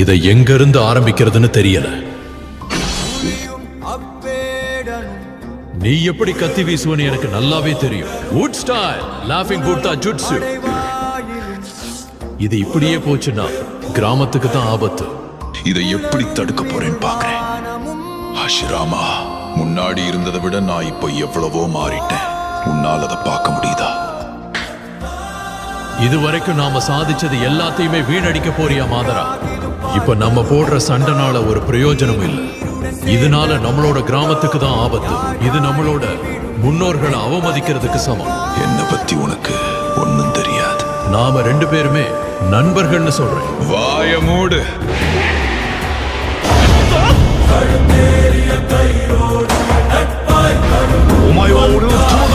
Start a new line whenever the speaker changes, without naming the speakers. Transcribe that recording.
இதை எங்க இருந்து ஆரம்பிக்கிறதுன்னு தெரியல. நீ எப்படி கத்தி வீசுவன்னு எனக்கு நல்லாவே தெரியும். வுட் ஸ்டைல், லாஃபிங் புத்தா ஜுட்சு. இது இப்படியே போச்சுன்னா கிராமத்துக்கு தான் ஆபத்து.
இதை எப்படி தடுக்க போறேன்னு பாக்குறேன். ஹஷிராமா, முன்னாடி இருந்ததை விட நான் இப்போ எவ்வளவோ மாறிட்டேன். உன்னால் அதை பார்க்க முடியுதா?
இதுவரைக்கும் நாம சாதிச்சது எல்லாத்தையுமே வீணடிக்க போறியா மாதரா? இப்ப நம்ம போடுற சண்டைனால ஒரு பிரயோஜனம் இல்லை. இதனால நம்மளோட கிராமத்துக்கு தான் ஆபத்து. இது நம்மளோட முன்னோர்களை அவமதிக்கிறதுக்கு சமம்.
என்னை பத்தி உனக்கு ஒன்னும் தெரியாது.
நாம 2 பேருமே நண்பர்கள்னு சொல்றேன்.
வாய மூடு.
お前は俺を友達